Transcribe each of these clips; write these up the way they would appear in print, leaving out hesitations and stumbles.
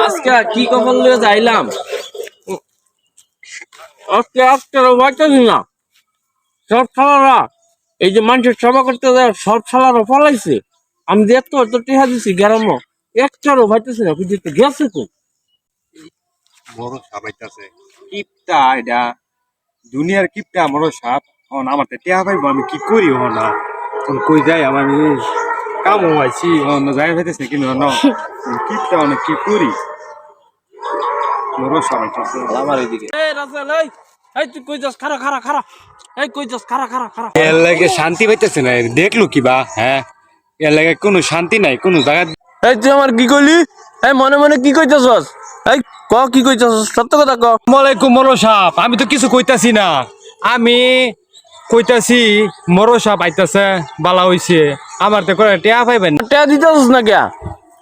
আজকে কি কখন লিয়ে যাইলাম আজকে আজকেরও বাঁচাছি না। সব শালারা এই যে মানুষের সেবা করতে যায় সব শালারা ফলাইছে। আমি যে এত এত টিহা দিছি গ্রামও একটারও ভাইতেছি না বুঝতে গেছে তো। বড় সাপ আইতাছে কিপটা এটা দুনিয়ার কিপটা বড় সাপ হন আমার তো টিয়া পাইবো আমি কি করি হন না কই যাই আমার কাম হইছি হন যাই হইতেছে কিন্তু হন কিপটা অনেক কি করি বড় সাপ আইতাছে আমার এইদিকে এই রাসেল এই এই তুই কই যাস খারা খারা খারা এই কই যাস খারা খারা খারা এর লাগে শান্তি পাইতেছে না দেখলো কি বা হ্যাঁ এর লাগে কোনো শান্তি নাই কোনো জায়গা। এই তুই আমার কি কইলি? এই মনে মনে কি কইতাছস? এই ক কি কইতাছস সত্য কথা ক। আসসালামাইকুম মরো সাপ আমি তো কিছু কইতাছি না আমি কইতাছি মরো সাপ আইতাছে বালা হইছে আমার তো করে টিয়া পাইবেন না। টেয়া দিতেছস না কে?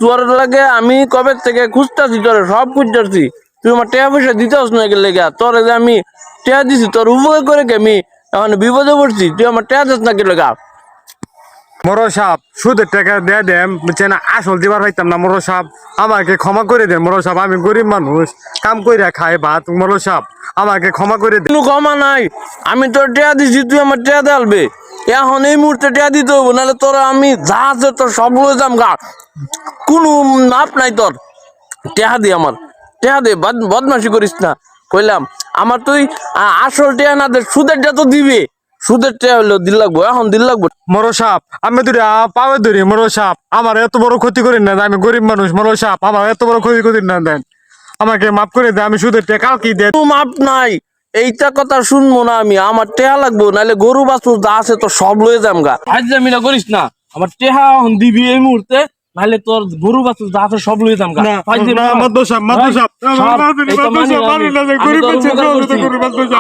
তোর লাগে আমি কবে থেকে খুঁজতাছি তোরে সব খুঁজতাছি। তুই আমার টেয়া পয়সা দিতেছস না গেলে গা তোরে যে আমি টেয়া দিছি তোর উপকার করে কে আমি এখন বিপদে পড়ছি তুই আমার টেয়া দিস না গেলে গা। মরো সাপ সুদের টাকা দিয়ে দেম বুঝছেন আসল দিবার পাইতাম না মরো সাপ আমাকে ক্ষমা করে দেন মরো সাপ আমি গরিব মানুষ কাম কইরা খাই ভাত মরো সাপ আমাকে ক্ষমা করে দেন। কোনো ক্ষমা নাই, আমি তোর টেয়া দিছি তুই আমার টেয়া দেলবে এখন এই মুহূর্তে টেয়া দিতে হবো নাহলে তোরা আমি যা আছে তোর সব লয়ে যাম গা। কোনো মাপ নাই তোর। টেহা দে আমার টেহা দে বদমাশি করিস না কইলাম। আমার তুই আসল টেহা না দে সুদের টেহা তো দিবে। সুদের টেহা হইলো দিল লাগবো এখন দিল লাগবো। মরো সাপ আমি ধরি পাওয়ে ধরি মরো সাপ আমার এত বড় ক্ষতি করেন না আমি গরিব মানুষ মরো সাপ আমার এত বড় ক্ষতি করেন না দেন আমাকে মাফ করে দেন আমি সুদের টাকা কালকে দেন। কোনো মাপ নাই, এইটা কথা শুনবো না আমি। আমার টেহা লাগবো নাহলে গরু বাছুর যা আছে তো সব লয়ে যাম গা। হাজরামিলা করিস না, আমার টেহা এখন দিবি এই মুহূর্তে নাহলে তোর গরু বাছুর যা আছে সব লয়ে যাম গা।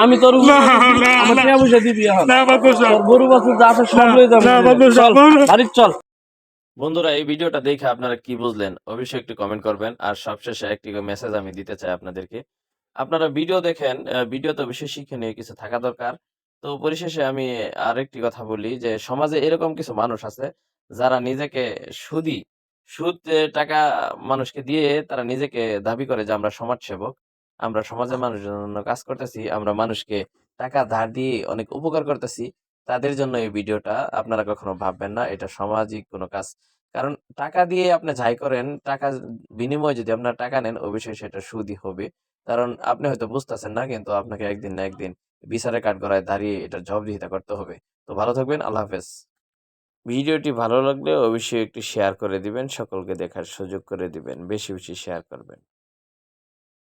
আমি তোর আমার টেহা পয়সা দিবি এখন তোর গরু বাছুর যা আছে সব লয়ে যাম। বাড়ি চল। বন্ধুরা এই ভিডিওটা দেখে আপনারা কি বুঝলেন অবশ্যই একটু কমেন্ট করবেন। আর সবশেষে একটি মেসেজ আমি দিতে চাই আপনাদেরকে। আপনারা ভিডিও দেখেন, ভিডিওতে অবশ্যই শিক্ষণীয় কিছু থাকা দরকার। তো পরিশেষে আমি আরেকটি কথা বলি যে সমাজে এরকম কিছু মানুষ আছে যারা নিজেকে সুদ টাকা মানুষকে দিয়ে তারা নিজেকে দাবি করে যে আমরা সমাজসেবক, আমরা সমাজের মানুষের জন্য কাজ করতেছি, আমরা মানুষকে টাকা ধার দিয়ে অনেক উপকার করতেছি। তাদের জন্য এই ভিডিওটা আপনারা কখনো ভাববেন না এটা সামাজিক কোনো কাজ। কারণ টাকা দিয়ে আপনি যাই করেন, টাকা বিনিময়ে যদি আপনার টাকা নেন অবশ্যই সেটা সুদই হবে। কারণ আপনি হয়তো বুঝতেছেন না কিন্তু আপনাকে একদিন না একদিন বিচারের কাঠগড়ায় দাঁড়িয়ে এটার জবাবদিহিতা করতে হবে। তো ভালো থাকবেন, আল্লাহ হাফেজ। ভিডিওটি ভালো লাগলে অবশ্যই একটু শেয়ার করে দিবেন, সকলকে দেখার সুযোগ করে দিবেন, বেশি বেশি শেয়ার করবেন।